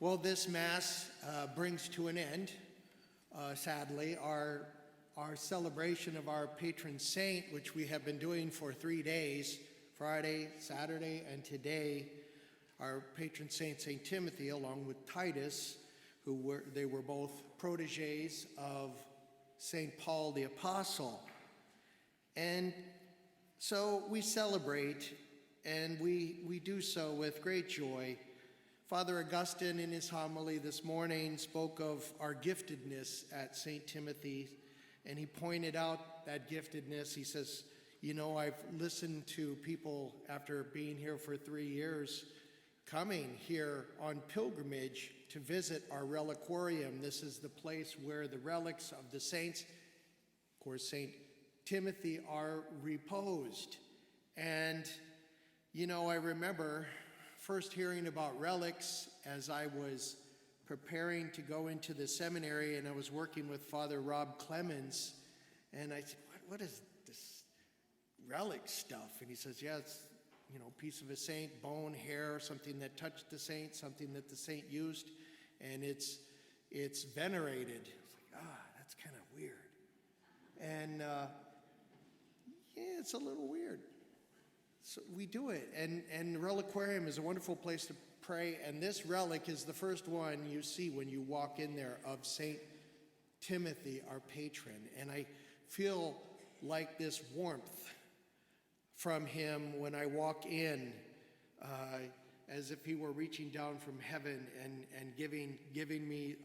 Well, this Mass brings to an end, sadly, our celebration of our patron saint, which we have been doing for 3 days, Friday, Saturday, and today. Our patron saint, St. Timothy, along with Titus, they were both proteges of St. Paul the Apostle. And so we celebrate, and we do so with great joy. Father Augustine, in his homily this morning, spoke of our giftedness at St. Timothy, and he pointed out that giftedness. He says, I've listened to people after being here for 3 years coming here on pilgrimage to visit our reliquarium. This is the place where the relics of the saints, of course, St. Timothy, are reposed. And, I remember first hearing about relics as I was preparing to go into the seminary, and I was working with Father Rob Clemens, and I said, what is this relic stuff? And he says, yeah, it's, piece of a saint, bone, hair, something that touched the saint, something that the saint used, and it's venerated. It's like, that's kind of weird. And it's a little weird. So we do it, and the reliquarium is a wonderful place to pray, and this relic is the first one you see when you walk in there of St. Timothy, our patron, and I feel like this warmth from him when I walk in, as if he were reaching down from heaven and giving me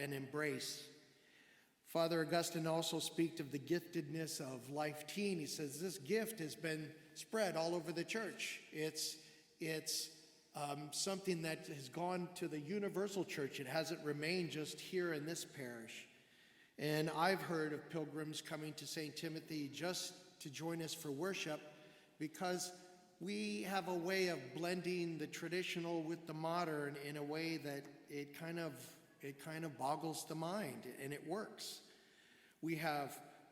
an embrace. Father Augustine also speaks of the giftedness of Life Teen. He says this gift has been spread all over the church. It's something that has gone to the universal church. It hasn't remained just here in this parish. And I've heard of pilgrims coming to St. Timothy just to join us for worship, because we have a way of blending the traditional with the modern in a way that it kind of boggles the mind, and it works.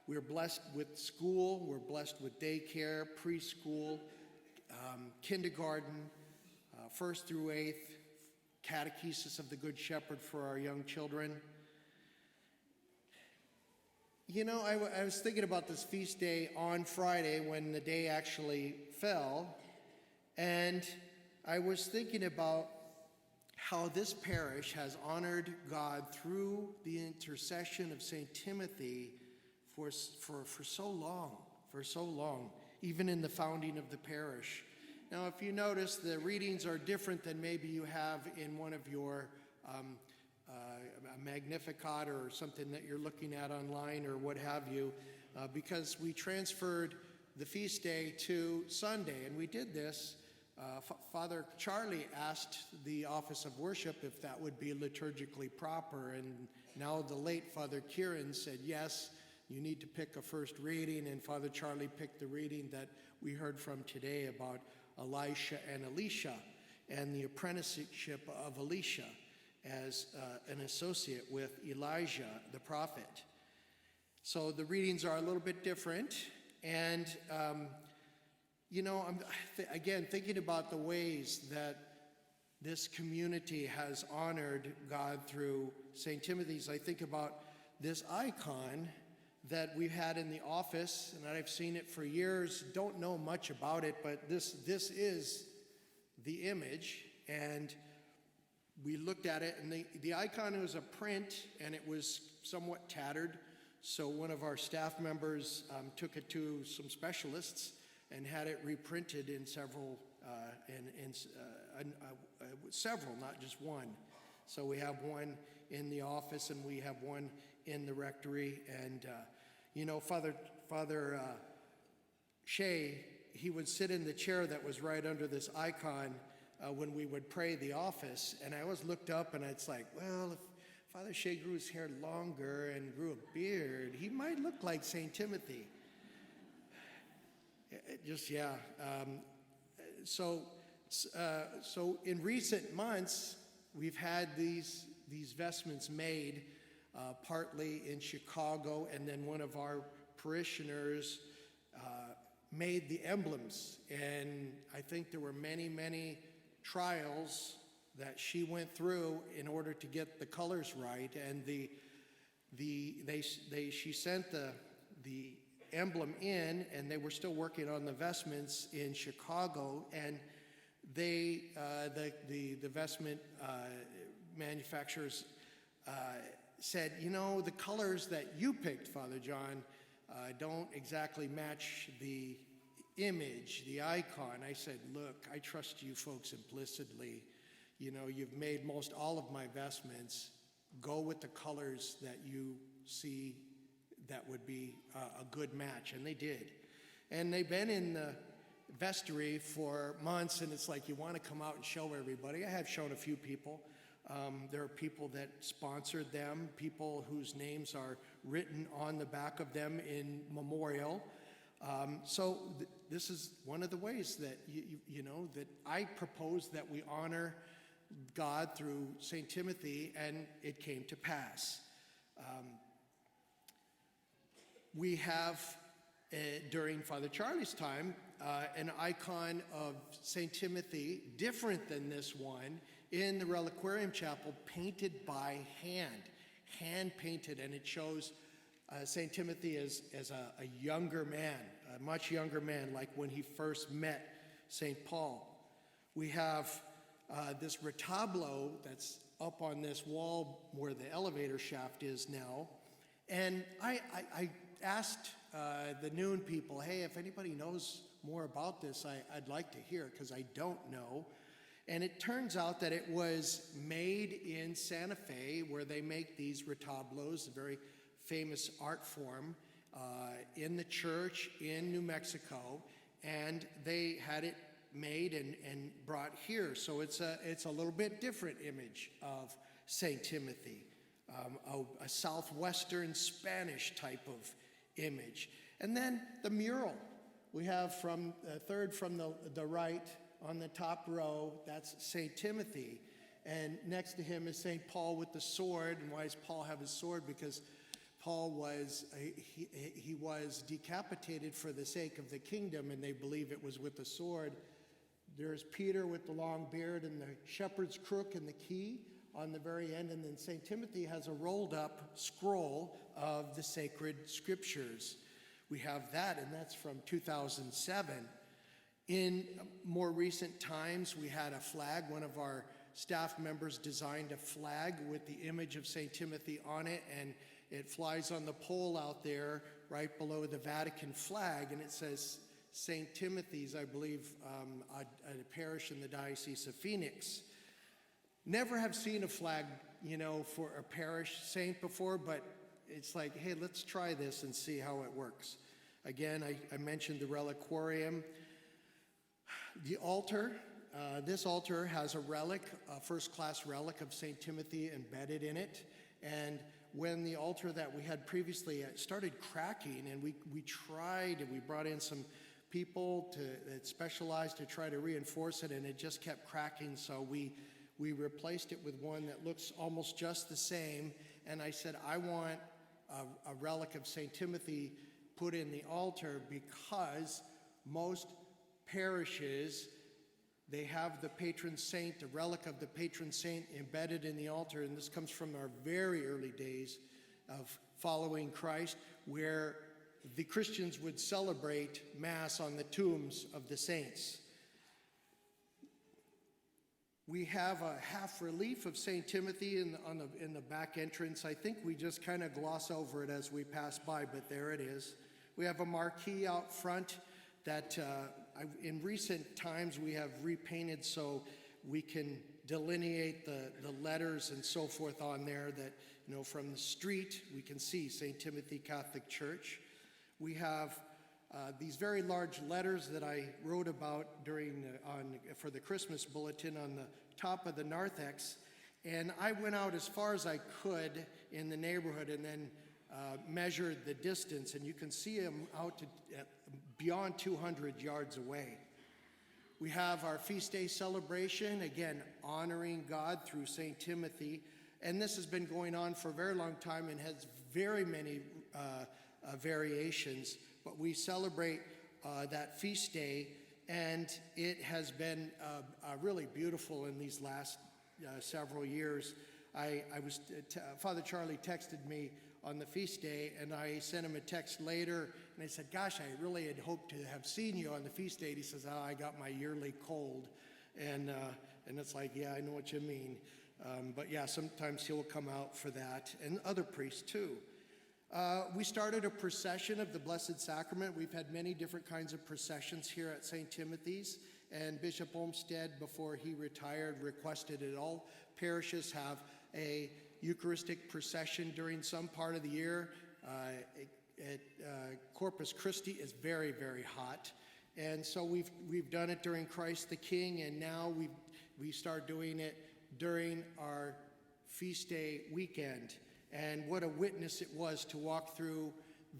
We're blessed with school, we're blessed with daycare, preschool, kindergarten, 1st through 8th, catechesis of the Good Shepherd for our young children. I was thinking about this feast day on Friday when the day actually fell, and I was thinking about how this parish has honored God through the intercession of St. Timothy for so long, even in the founding of the parish. Now, if you notice, the readings are different than maybe you have in one of your Magnificat or something that you're looking at online or what have you, because we transferred the feast day to Sunday, and we did this. Father Charlie asked the office of worship if that would be liturgically proper, and now the late Father Kieran said, yes, you need to pick a first reading, and Father Charlie picked the reading that we heard from today about Elisha and Elisha and the apprenticeship of Elisha as an associate with Elijah the prophet. So the readings are a little bit different, and I'm again thinking about the ways that this community has honored God through St. Timothy's. I think about this icon that we've had in the office, and I've seen it for years, don't know much about it, but this is the image, and we looked at it, and the icon was a print, and it was somewhat tattered, so one of our staff members took it to some specialists and had it reprinted in several, not just one. So we have one in the office, and we have one in the rectory, and Father Shea, he would sit in the chair that was right under this icon when we would pray the office, and I always looked up, and it's like, well, if Father Shea grew his hair longer and grew a beard, he might look like St. Timothy. So in recent months, we've had these vestments made, partly in Chicago, and then one of our parishioners made the emblems, and I think there were many trials that she went through in order to get the colors right, and she sent the emblem in, and they were still working on the vestments in Chicago, and the vestment manufacturers said, you know, the colors that you picked, Father John, don't exactly match the image, the icon. I said, look, I trust you folks implicitly. You know, you've made most all of my vestments. Go with the colors that you see that would be a good match, and they did. And they've been in the vestry for months, and it's like you want to come out and show everybody. I have shown a few people. There are people that sponsored them, people whose names are written on the back of them in memorial. So this is one of the ways that, you know, that I propose that we honor God through St. Timothy, and it came to pass. We have, during Father Charlie's time, an icon of St. Timothy, different than this one, in the Reliquarium Chapel, painted by hand painted, and it shows St. Timothy as a younger man, a much younger man, like when he first met St. Paul. We have this retablo that's up on this wall where the elevator shaft is now, and I asked the Noon people, hey, if anybody knows more about this, I'd like to hear, because I don't know. And it turns out that it was made in Santa Fe, where they make these retablos, a very famous art form, in the church in New Mexico, and they had it made and brought here. So it's a little bit different image of St. Timothy, a southwestern Spanish type of image. And then the mural we have from third from the right on the top row, that's St. Timothy. And next to him is St. Paul with the sword. And why does Paul have his sword? Because Paul was decapitated for the sake of the kingdom, and they believe it was with the sword. There's Peter with the long beard and the shepherd's crook and the key on the very end. And then St. Timothy has a rolled up scroll of the sacred scriptures. We have that, and that's from 2007. In more recent times, we had a flag. One of our staff members designed a flag with the image of St. Timothy on it, and it flies on the pole out there right below the Vatican flag, and it says St. Timothy's, I believe, a parish in the Diocese of Phoenix. Never have seen a flag, you know, for a parish saint before, but it's like, hey, let's try this and see how it works. Again, I mentioned the reliquarium. The altar, this altar has a relic, a first-class relic of St. Timothy embedded in it. And when the altar that we had previously started cracking, and we tried, and we brought in some people that specialized to try to reinforce it, and it just kept cracking, so we replaced it with one that looks almost just the same. And I said, I want a relic of St. Timothy put in the altar, because most parishes, they have the patron saint, the relic of the patron saint embedded in the altar, and this comes from our very early days of following Christ, where the Christians would celebrate Mass on the tombs of the saints. We have a half relief of St. Timothy in the back entrance. I think we just kind of gloss over it as we pass by, but there it is. We have a marquee out front that in recent times we have repainted so we can delineate the letters and so forth on there, that, you know, from the street we can see St. Timothy Catholic Church. We have these very large letters that I wrote about for the Christmas bulletin on the top of the narthex, and I went out as far as I could in the neighborhood and then measured the distance, and you can see them out to beyond 200 yards away. We have our feast day celebration, again honoring God through St. Timothy, and this has been going on for a very long time and has very many variations, but we celebrate that feast day, and it has been really beautiful in these last several years. Father Charlie texted me on the feast day, and I sent him a text later, and I said, gosh, I really had hoped to have seen you on the feast day. And he says, oh, I got my yearly cold. And it's like, yeah, I know what you mean. But yeah, sometimes he'll come out for that, and other priests too. We started a procession of the Blessed Sacrament. We've had many different kinds of processions here at St. Timothy's, and Bishop Olmsted, before he retired, requested that all parishes have a Eucharistic procession during some part of the year. Corpus Christi is very, very hot, and so we've done it during Christ the King, and now we start doing it during our feast day weekend. And what a witness it was to walk through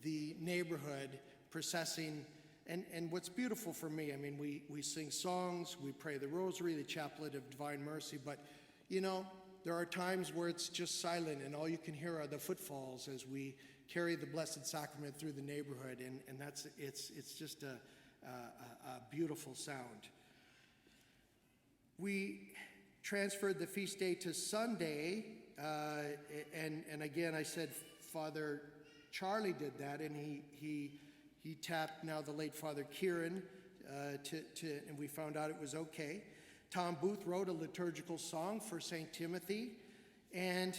the neighborhood processing. And what's beautiful for me, I mean, we sing songs, we pray the rosary, the chaplet of Divine Mercy, but you know, there are times where it's just silent and all you can hear are the footfalls as we carry the Blessed Sacrament through the neighborhood, and it's just a beautiful sound. We transferred the feast day to Sunday, and again I said Father Charlie did that, and he tapped now the late Father Kieran and we found out it was okay. Tom Booth wrote a liturgical song for St. Timothy, and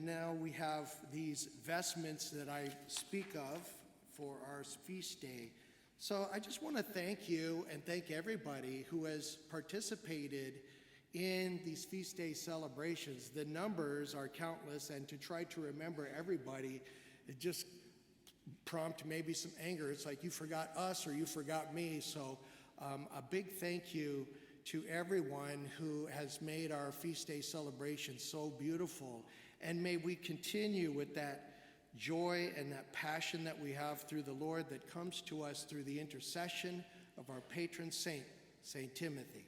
now we have these vestments that I speak of for our feast day. So I just want to thank you and thank everybody who has participated in these feast day celebrations. The numbers are countless, and to try to remember everybody, it just prompt maybe some anger. It's like you forgot us or you forgot me. So a big thank you to everyone who has made our feast day celebration so beautiful. And may we continue with that joy and that passion that we have through the Lord that comes to us through the intercession of our patron saint, St. Timothy.